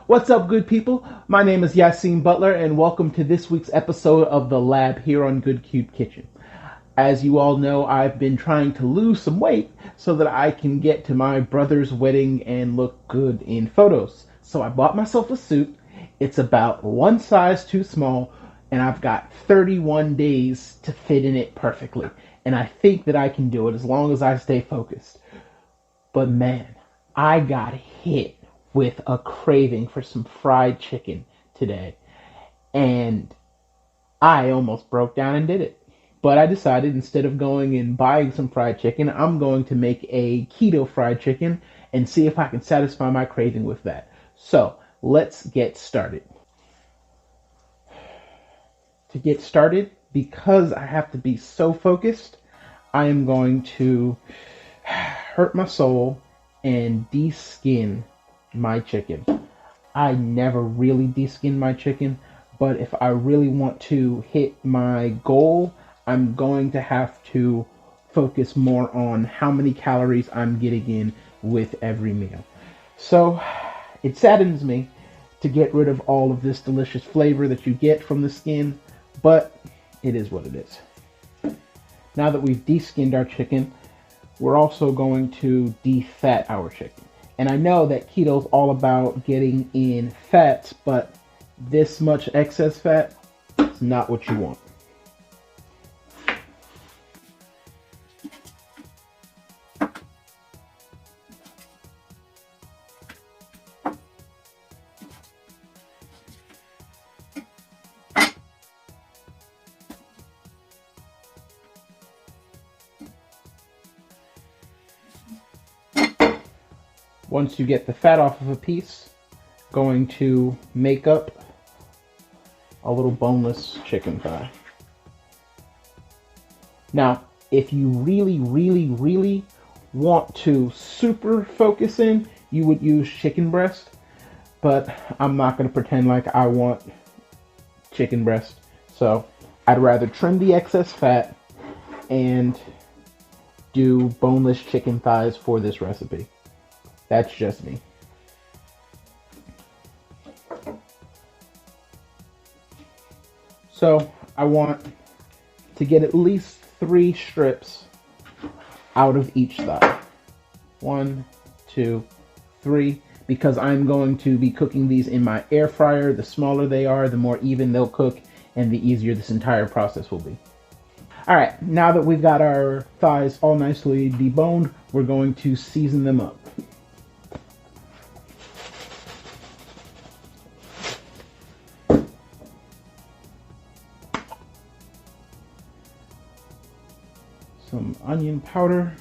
What's up, good people? My name is Yassine Butler, and welcome to this week's episode of The Lab here on Good Cute Kitchen. As you all know, I've been trying to lose some weight so that I can get to my brother's wedding and look good in photos. So I bought myself a suit. It's about one size too small, and I've got 31 days to fit in it perfectly. And I think that I can do it as long as I stay focused. But man, I got hit with a craving for some fried chicken today. And I almost broke down and did it. But I decided instead of going and buying some fried chicken, I'm going to make a keto fried chicken and see if I can satisfy my craving with that. So let's get started. To get started, because I have to be so focused, I am going to hurt my soul and de-skin my chicken. I never really de-skin my chicken, but if I really want to hit my goal, I'm going to have to focus more on how many calories I'm getting in with every meal. So it saddens me to get rid of all of this delicious flavor that you get from the skin, but it is what it is. Now that we've de-skinned our chicken, we're also going to defat our chicken. And I know that keto's all about getting in fats, but this much excess fat is not what you want. Once you get the fat off of a piece, going to make up a little boneless chicken thigh. Now, if you really want to super focus in, you would use chicken breast, but I'm not going to pretend like I want chicken breast. So I'd rather trim the excess fat and do boneless chicken thighs for this recipe. That's just me. So I want to get at least 3 strips out of each thigh. 1, 2, 3, because I'm going to be cooking these in my air fryer. The smaller they are, the more even they'll cook, and the easier this entire process will be. Alright, now that we've got our thighs all nicely deboned, we're going to season them up. Some onion powder,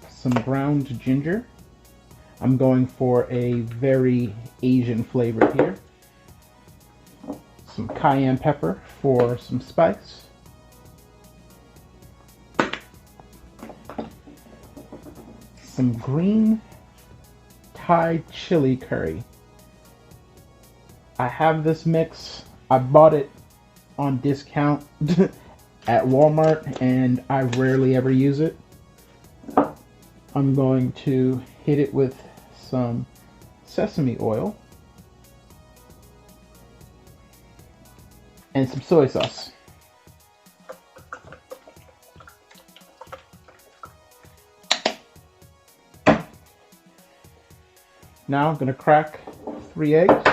some ground ginger. I'm going for a very Asian flavor here. Some cayenne pepper for some spice. Some green Thai chili curry. I have this mix. I bought it on discount at Walmart, and I rarely ever use it. I'm going to hit it with some sesame oil and some soy sauce. Now I'm going to crack 3 eggs.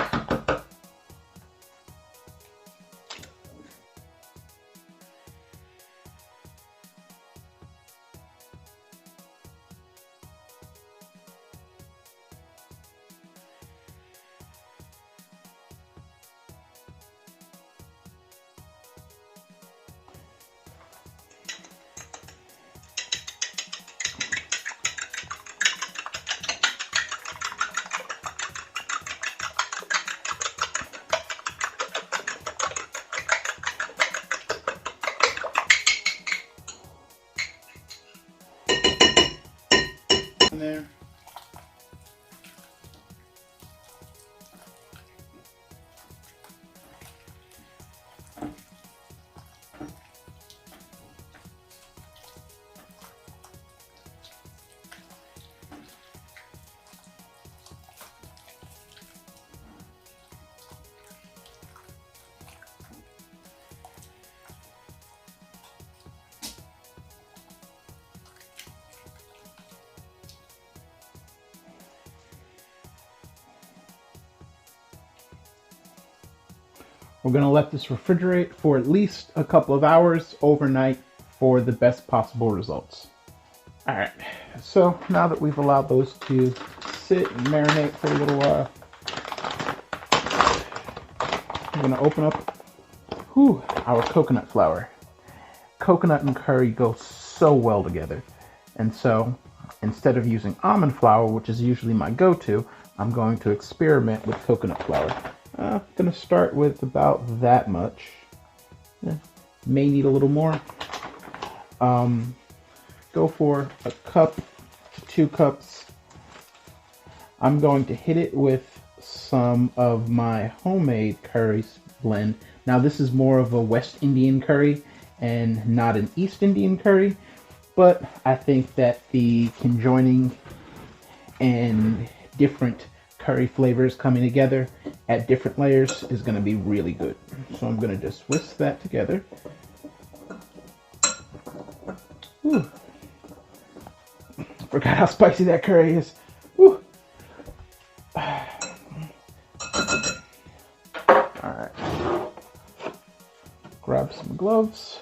We're going to let this refrigerate for at least a couple of hours overnight for the best possible results. All right, so now that we've allowed those to sit and marinate for a little while, I'm going to open up our coconut flour. Coconut and curry go so well together. And so instead of using almond flour, which is usually my go-to, I'm going to experiment with coconut flour. I'm going to start with about that much. May need a little more. Go for a cup to 2 cups. I'm going to hit it with some of my homemade curry blend. Now this is more of a West Indian curry and not an East Indian curry, but I think that the conjoining and different curry flavors coming together at different layers is going to be really good. So I'm going to just whisk that together. Whew. Forgot how spicy that curry is. Whew. Alright. Grab some gloves.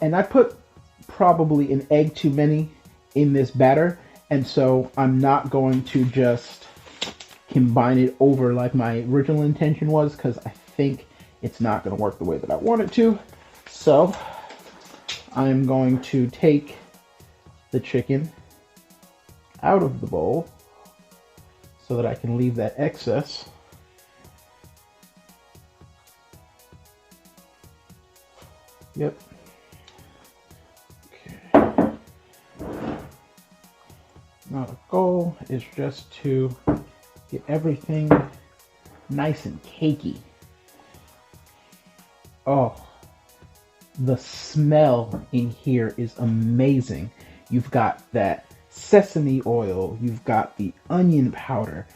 And I put probably an egg too many in this batter, and so I'm not going to just combine it over like my original intention was, because I think it's not going to work the way that I want it to. So I'm going to take the chicken out of the bowl so that I can leave that excess. Yep. Okay. Now the goal is just to get everything nice and cakey. Oh, the smell in here is amazing. You've got that sesame oil, you've got the onion powder,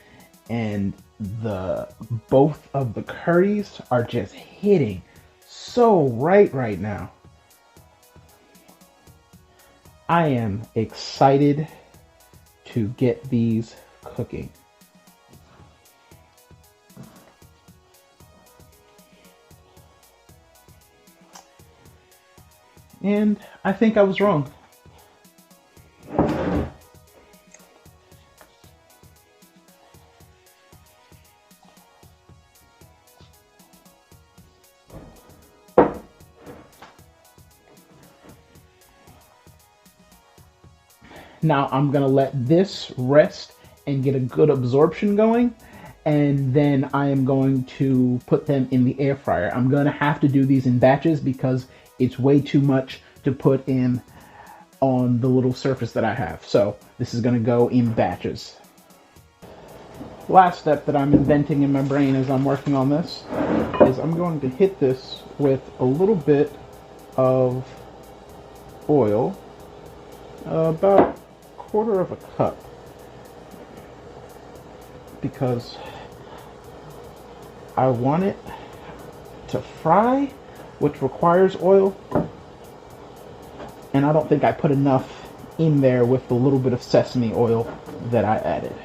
and both of the curries are just hitting so right now. I am excited to get these cooking. And I think I was wrong. Now I'm gonna let this rest and get a good absorption going, and then I am going to put them in the air fryer. I'm gonna have to do these in batches because it's way too much to put in on the little surface that I have. So this is gonna go in batches. Last step that I'm inventing in my brain as I'm working on this is I'm going to hit this with a little bit of oil, about 1/4 of a cup, because I want it to fry, which requires oil, and I don't think I put enough in there with the little bit of sesame oil that I added.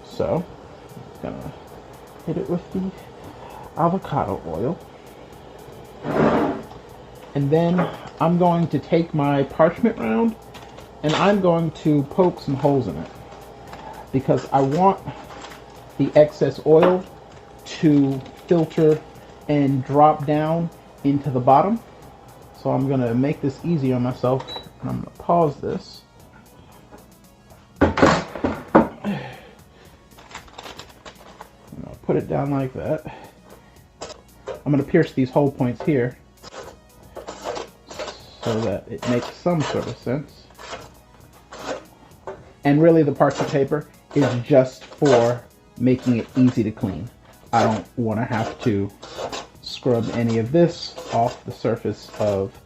So I'm gonna hit it with the avocado oil, and then I'm going to take my parchment round and I'm going to poke some holes in it because I want the excess oil to filter and drop down into the bottom. So I'm going to make this easy on myself, and I'm going to pause this. I'm going to put it down like that. I'm going to pierce these hole points here so that it makes some sort of sense. And really the parchment paper is just for making it easy to clean. I don't want to have to scrub any of this off the surface of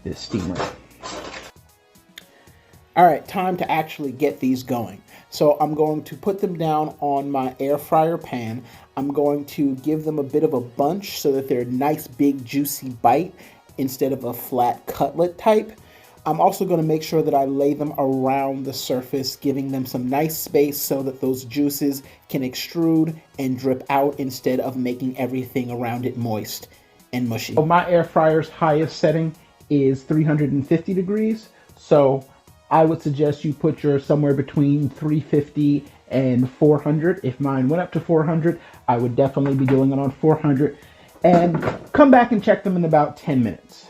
this steamer. All right, time to actually get these going. So I'm going to put them down on my air fryer pan. I'm going to give them a bit of a bunch so that they're a nice big juicy bite instead of a flat cutlet type. I'm also going to make sure that I lay them around the surface, giving them some nice space so that those juices can extrude and drip out instead of making everything around it moist and mushy. So my air fryer's highest setting is 350 degrees. So I would suggest you put your somewhere between 350 and 400. If mine went up to 400, I would definitely be doing it on 400. And come back and check them in about 10 minutes.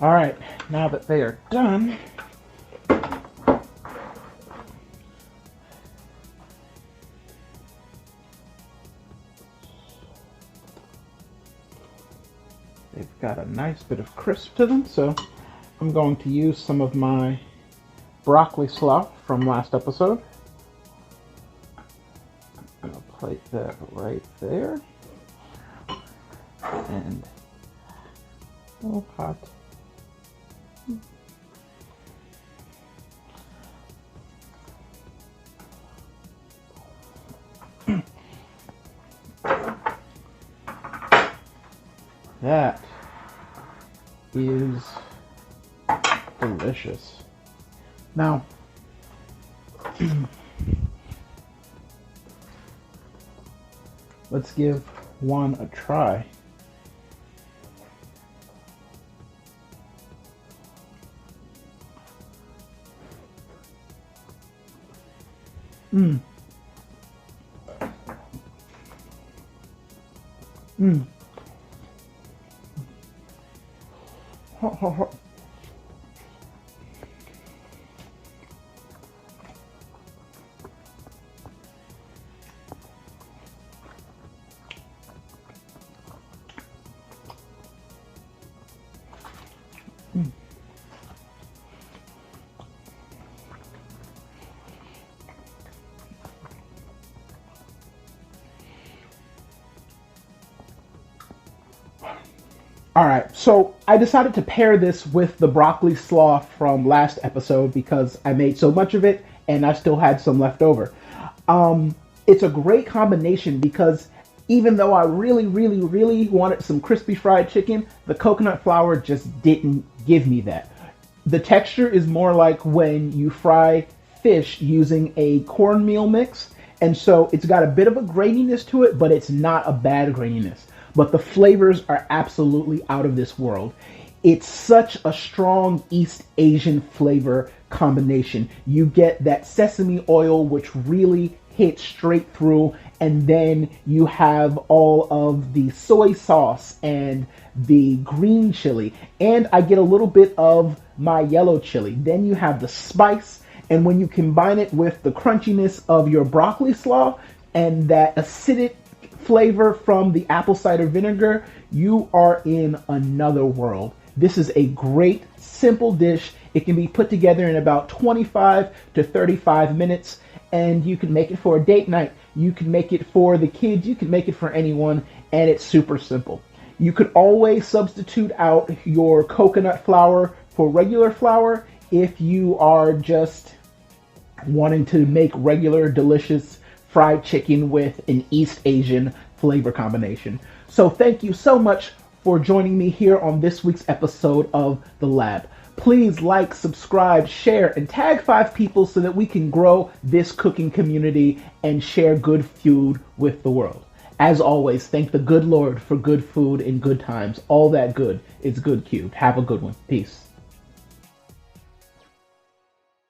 All right, now that they are done, they've got a nice bit of crisp to them, so I'm going to use some of my broccoli slaw from last episode. I'm going to plate that right there. And a little hot. That is delicious. Now, let's give one a try. Mmm. Mmm. Hot, hot, hot. All right, so I decided to pair this with the broccoli slaw from last episode because I made so much of it and I still had some left over. It's a great combination because even though I really, really, really wanted some crispy fried chicken, the coconut flour just didn't give me that. The texture is more like when you fry fish using a cornmeal mix, and so it's got a bit of a graininess to it, but it's not a bad graininess. But the flavors are absolutely out of this world. It's such a strong East Asian flavor combination. You get that sesame oil, which really hits straight through, and then you have all of the soy sauce and the green chili, and I get a little bit of my yellow chili. Then you have the spice, and when you combine it with the crunchiness of your broccoli slaw and that acidic flavor from the apple cider vinegar, you are in another world. This is a great, simple dish. It can be put together in about 25 to 35 minutes, and you can make it for a date night. You can make it for the kids. You can make it for anyone, and it's super simple. You could always substitute out your coconut flour for regular flour if you are just wanting to make regular, delicious fried chicken with an East Asian flavor combination. So thank you so much for joining me here on this week's episode of The Lab. Please like, subscribe, share, and tag 5 people so that we can grow this cooking community and share good food with the world. As always, thank the good Lord for good food and good times. All that good is good cubed. Have a good one. Peace.